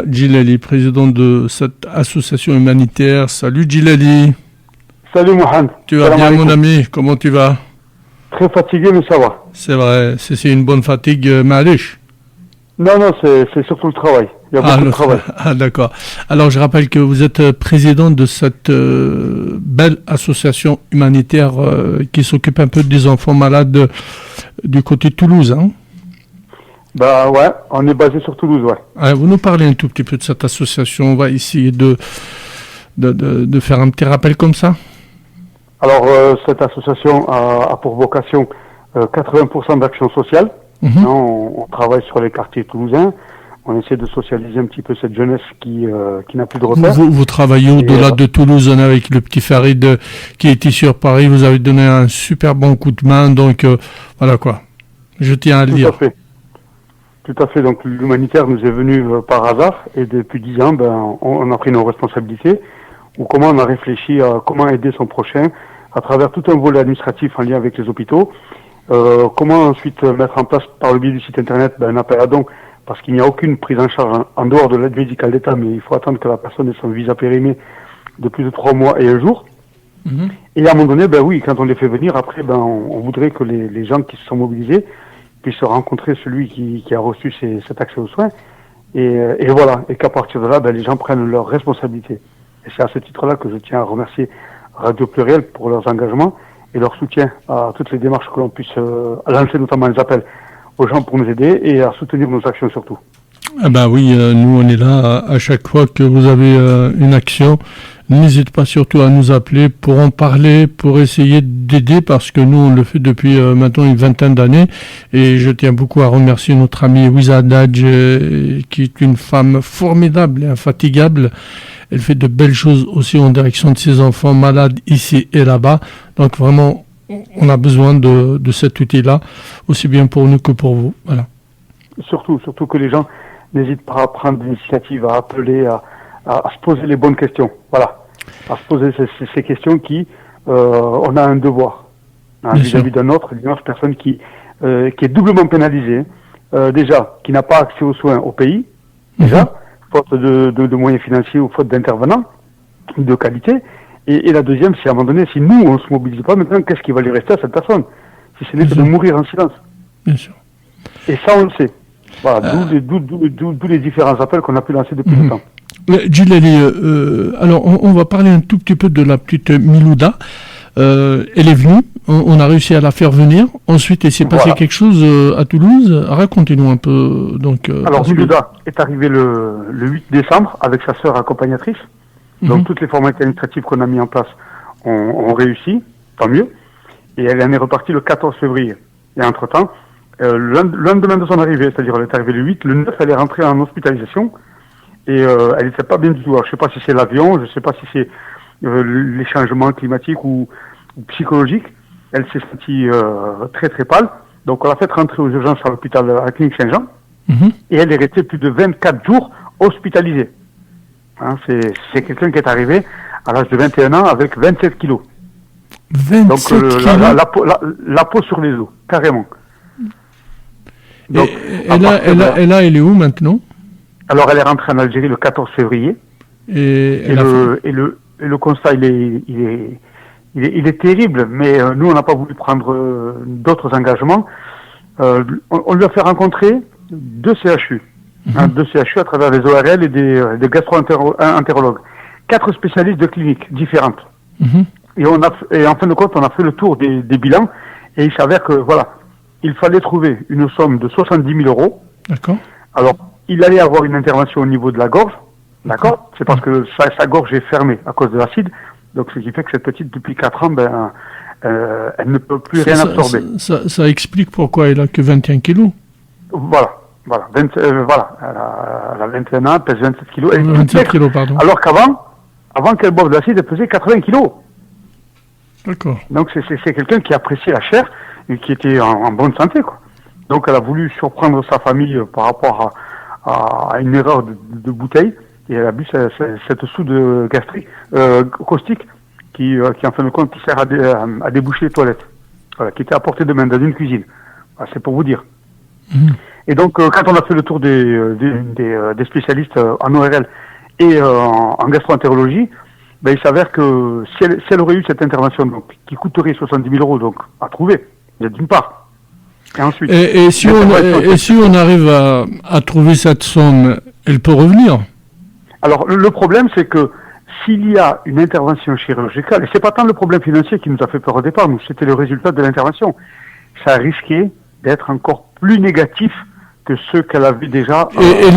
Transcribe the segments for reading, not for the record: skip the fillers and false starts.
Djilali, président de cette association humanitaire. Salut Djilali. Salut Mohamed. Tu vas bien mon ami? Comment tu vas? Très fatigué mais ça va. C'est vrai, c'est une bonne fatigue, Malish. Non, c'est surtout le travail. Il y a beaucoup de travail. Ah d'accord. Alors je rappelle que vous êtes président de cette belle association humanitaire qui s'occupe un peu des enfants malades du côté de Toulouse, hein? Bah ouais, on est basé sur Toulouse, ouais. Vous nous parlez un tout petit peu de cette association. On va essayer de faire un petit rappel comme ça. Alors cette association a pour vocation 80% d'action sociale. On travaille sur les quartiers toulousains. On essaie de socialiser un petit peu cette jeunesse qui n'a plus de repères. Vous travaillez au-delà de Toulouse, on est avec le petit Farid qui est ici sur Paris. Vous avez donné un super bon coup de main. Donc voilà quoi. Je tiens à le dire. Tout à fait. Donc l'humanitaire nous est venu par hasard et depuis 10 ans, on a pris nos responsabilités. Ou comment on a réfléchi à comment aider son prochain à travers tout un volet administratif en lien avec les hôpitaux. Comment ensuite mettre en place par le biais du site internet un appel à dons, parce qu'il n'y a aucune prise en charge en dehors de l'aide médicale d'État, mais il faut attendre que la personne ait son visa périmé de plus de 3 mois et un jour. Et à un moment donné, oui, quand on les fait venir, après, on voudrait que les gens qui se sont mobilisés puissent rencontrer celui qui a reçu cet accès aux soins. Et voilà, et qu'à partir de là, les gens prennent leurs responsabilités. Et c'est à ce titre-là que je tiens à remercier Radio Pluriel pour leurs engagements et leur soutien à toutes les démarches que l'on puisse lancer, notamment les appels aux gens pour nous aider et à soutenir nos actions surtout. Oui, nous on est là à chaque fois que vous avez une action. N'hésitez pas surtout à nous appeler pour en parler, pour essayer d'aider, parce que nous on le fait depuis maintenant une vingtaine d'années. Et je tiens beaucoup à remercier notre amie Wiza Hadj, qui est une femme formidable et infatigable. Elle fait de belles choses aussi en direction de ses enfants malades ici et là-bas. Donc vraiment, on a besoin de cet outil-là, aussi bien pour nous que pour vous. Voilà. Surtout que les gens n'hésitent pas à prendre l'initiative, à appeler, à se poser les bonnes questions. Voilà. À se poser ces questions qui, on a un devoir vis-à-vis d'une autre personne qui est doublement pénalisée. Déjà, qui n'a pas accès aux soins au pays, déjà, faute de moyens financiers ou faute d'intervenants de qualité. Et la deuxième, c'est à un moment donné, si nous, on ne se mobilise pas, maintenant, qu'est-ce qui va lui rester à cette personne? Si ce n'est que de mourir en silence. Bien sûr. Et ça, on le sait. Voilà, d'où les différents appels qu'on a pu lancer depuis le temps. Djilali, alors on va parler un tout petit peu de la petite Milouda. Elle est venue, on a réussi à la faire venir. Ensuite, il s'est passé quelque chose à Toulouse. Racontez-nous un peu. Alors, Milouda est arrivée le 8 décembre avec sa sœur accompagnatrice. Donc, toutes les formalités administratives qu'on a mis en place ont réussi, tant mieux. Et elle en est repartie le 14 février. Et entre-temps, le lendemain de son arrivée, c'est-à-dire elle est arrivée le 8, le 9, elle est rentrée en hospitalisation. Et elle n'était pas bien du tout. Alors, je ne sais pas si c'est l'avion, je ne sais pas si c'est les changements climatiques ou psychologiques. Elle s'est sentie très très pâle. Donc on l'a fait rentrer aux urgences à l'hôpital, à la clinique Saint-Jean. Et elle est restée plus de 24 jours hospitalisée. C'est quelqu'un qui est arrivé à l'âge de 21 ans avec 27 kilos. 27 kilos. La peau sur les os, carrément. Donc, elle est où maintenant? Alors elle est rentrée en Algérie le 14 février. Et le constat il est terrible, mais nous on n'a pas voulu prendre d'autres engagements. On lui a fait rencontrer deux CHU, deux CHU à travers des ORL et des gastro-entérologues, 4 spécialistes de cliniques différentes. Et en fin de compte on a fait le tour des bilans et il s'avère que il fallait trouver une somme de 70 000 euros. D'accord. Alors il allait avoir une intervention au niveau de la gorge. D'accord. C'est parce que sa gorge est fermée à cause de l'acide. Donc, ce qui fait que cette petite, depuis 4 ans, elle ne peut plus rien absorber. Ça explique pourquoi elle a que 21 kilos. Voilà. Elle a 21 ans, elle pèse 27 kilos. 27 kilos, pardon. Alors avant qu'elle boive de l'acide, elle pesait 80 kilos. D'accord. Donc, c'est quelqu'un qui appréciait la chair et qui était en bonne santé, quoi. Donc, elle a voulu surprendre sa famille par rapport à une erreur de bouteille. Et elle a bu cette soude gastrique, caustique, qui en fin de compte qui sert à déboucher les toilettes. Voilà, qui était à portée de main dans une cuisine. Voilà, c'est pour vous dire. Et donc, quand on a fait le tour des spécialistes en ORL et en gastro-entérologie, ben, il s'avère que si elle aurait eu cette intervention donc, qui coûterait 70 000 euros donc, à trouver, d'une part, et ensuite... Et si on arrive à trouver cette somme, elle peut revenir? Alors, le problème, c'est que s'il y a une intervention chirurgicale, et c'est pas tant le problème financier qui nous a fait peur au départ, nous, c'était le résultat de l'intervention, ça a risqué d'être encore plus négatif que ceux qu'elle avait déjà. Et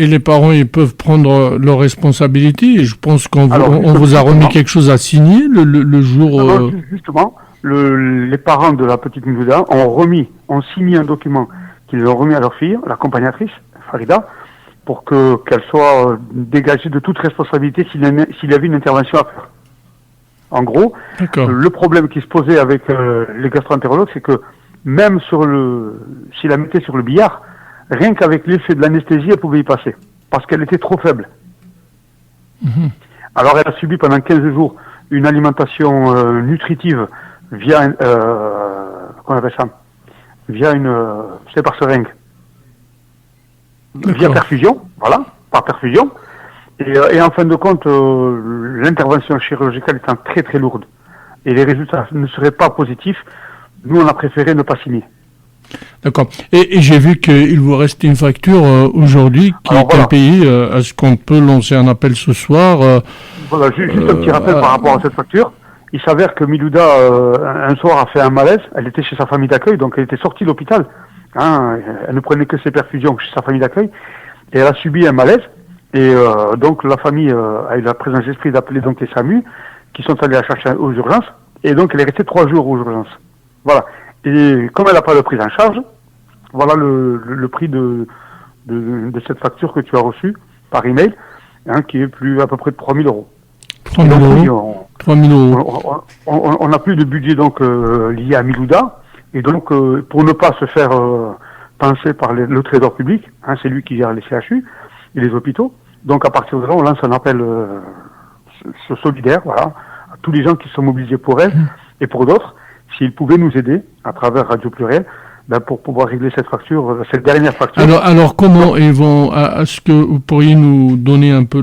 les parents, ils peuvent prendre leurs responsabilités. Et je pense qu'on vous a remis quelque chose à signer le jour. Non, justement, les parents de la petite Milouda ont signé un document qu'ils ont remis à leur fille, l'accompagnatrice Farida, pour qu'elle soit dégagée de toute responsabilité s'il y avait une intervention à faire. En gros, le problème qui se posait avec les gastro-entérologues, c'est que même s'il la mettait sur le billard, rien qu'avec l'effet de l'anesthésie, elle pouvait y passer, parce qu'elle était trop faible. Mm-hmm. Alors elle a subi pendant 15 jours une alimentation nutritive via, comment on appelle ça, via c'est par seringue, via perfusion, voilà, par perfusion. Et en fin de compte, l'intervention chirurgicale étant très très lourde, et les résultats ne seraient pas positifs, nous on a préféré ne pas signer. D'accord. Et j'ai vu qu'il vous reste une facture aujourd'hui qui est impayée. Est-ce qu'on peut lancer un appel ce soir Voilà, juste un petit rappel par rapport à cette facture. Il s'avère que Milouda, un soir, a fait un malaise. Elle était chez sa famille d'accueil, donc elle était sortie de l'hôpital. Hein, elle ne prenait que ses perfusions chez sa famille d'accueil. Et elle a subi un malaise. Et donc la famille a eu la présence d'esprit d'appeler donc les SAMU, qui sont allés la chercher aux urgences. Et donc elle est restée 3 jours aux urgences. Voilà. Et comme elle n'a pas de prise en charge, voilà le prix de cette facture que tu as reçue par email, hein, qui est à peu près de 3 000 euros. 3 000 euros. 3 000 euros. On n'a plus de budget donc lié à Milouda, et donc pour ne pas se faire penser par le trésor public, hein, c'est lui qui gère les CHU et les hôpitaux. Donc à partir de là, on lance un appel solidaire, voilà, à tous les gens qui sont mobilisés pour elle et pour d'autres, s'ils pouvaient nous aider à travers Radio Pluriel, pour pouvoir régler cette dernière facture. Alors comment est-ce que vous pourriez nous donner un peu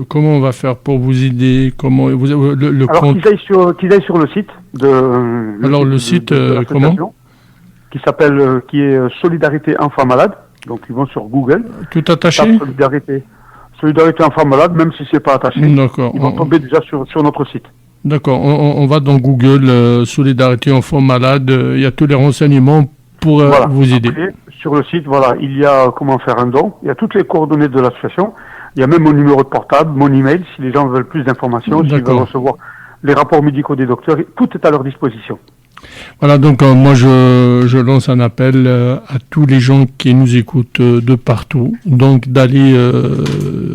comment on va faire pour vous aider, comment le alors compte. qu'ils aillent sur le site le site comment qui est Solidarité Enfants Malades. Donc ils vont sur Google. Tout attaché. Solidarité Enfants Malades, même si c'est pas attaché. D'accord. Ils vont tomber déjà sur notre site. D'accord, on va dans Google, Solidarité Enfants Malades, il y a tous les renseignements pour vous aider. Après, sur le site, voilà, il y a comment faire un don, il y a toutes les coordonnées de l'association, il y a même mon numéro de portable, mon email, si les gens veulent plus d'informations, s'ils veulent recevoir les rapports médicaux des docteurs, tout est à leur disposition. Voilà, donc moi je lance un appel à tous les gens qui nous écoutent de partout, donc d'aller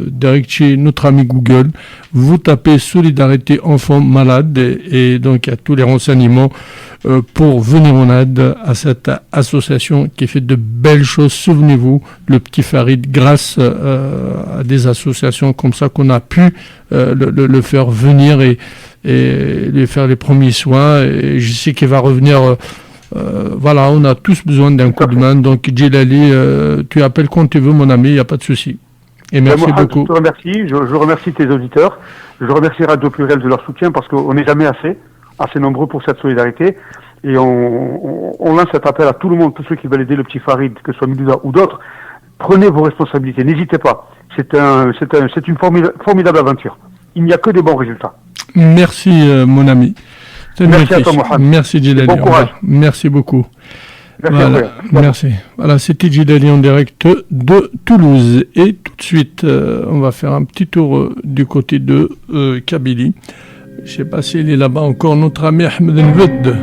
direct chez notre ami Google, vous tapez Solidarité Enfants Malades et donc il y a tous les renseignements pour venir en aide à cette association qui fait de belles choses. Souvenez-vous, le petit Farid, grâce à des associations comme ça qu'on a pu le faire venir et lui faire les premiers soins, et je sais qu'il va revenir. Voilà, on a tous besoin d'un coup de main. Donc Djilali, tu appelles quand tu veux, mon ami, il n'y a pas de souci. Et merci beaucoup. Je te remercie, je remercie tes auditeurs, je remercie Radio Pluriel de leur soutien, parce qu'on n'est jamais assez nombreux pour cette solidarité, et on lance cet appel à tout le monde, tous ceux qui veulent aider le petit Farid, que ce soit Milouda ou d'autres. Prenez vos responsabilités, n'hésitez pas, c'est une formidable aventure, il n'y a que des bons résultats. Merci mon ami. Merci à toi, Mohamed. Merci Djilali. Bon courage. Merci beaucoup. Merci. Merci. Voilà, c'était Djilali en direct de Toulouse. Et tout de suite, on va faire un petit tour du côté de Kabylie. Je ne sais pas s'il est là-bas encore, notre ami Ahmed Nved.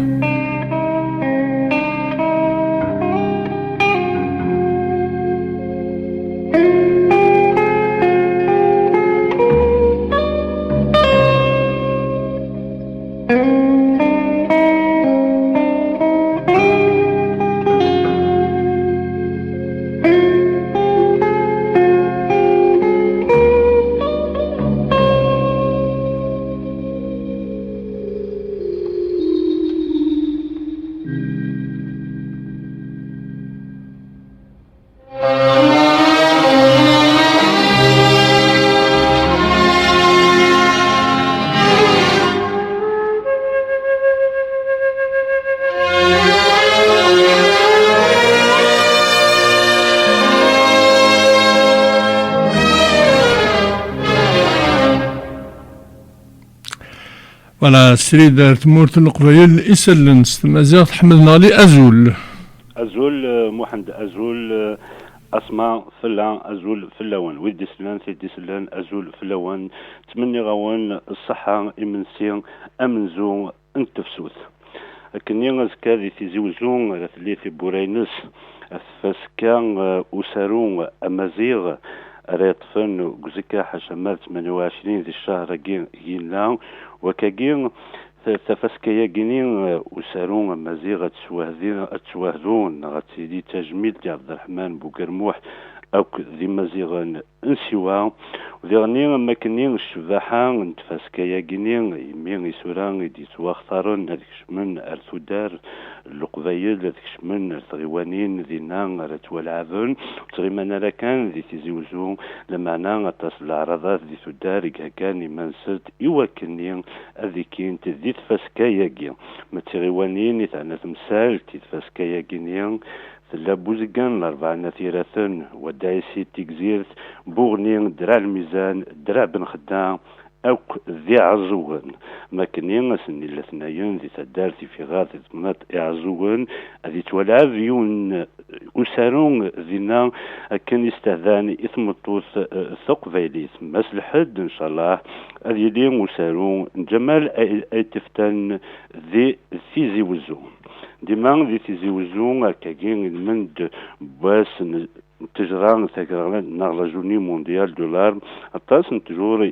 فوالا سريد تمورت القبايل إسلن ستمازيغ تحملنا لي أزول. أزول محمد أزول أسماء فلا أزول فلاون ويدي سلان سيدي سلان أزول فلاون تمني غوان الصحة إمنسي أمنزو انتفسوث لكن ينزكا ذي تزوزون غثلي في بورينس فاسكا أسارون أمازيغ ريطفن قزكا حشمال 28 ذي الشهر جينا وكاجين تفسكيا جنين وسارون مزيغة تسوهدون غتسيدي تجميل دي عبد الرحمن بوكرموح أو ذي مزيغا انسوا وذي غنين مكنين الشباحة نتفسكيا جنين يمين يسوران دي تواختارون هذيك شمن أرثودار القبايل هذيك شمن الثغيوانين ذي نان رتوالعذن وتغيمانا لكان ذي تزيوزون لمعنا غتصل العرضات ذي ثدار كان يمنسد إيواكنين هذيكين تذي تفسكيا جين ما تغيوانين يتعنى تمثال تفسكيا جنين ثلا بوزقان الأربعة نثيرة ودايسي تكزيرت بوغنين درع الميزان درع بن خدام أو ذي عزوغن ما كنين سني الاثنين ذي تدارتي في غاثة مناط عزوغن ذي تولعب يون أسارون ذينا كان يستهداني إثم الطوث ثقفيلي ثم الحد إن شاء الله ذي لين أسارون جمال أي تفتن ذي ثيزي وزون ديما ذي تيزي وزون كاين المند باس تجران تاكران نغلا جوني مونديال دولار الطاس نتجور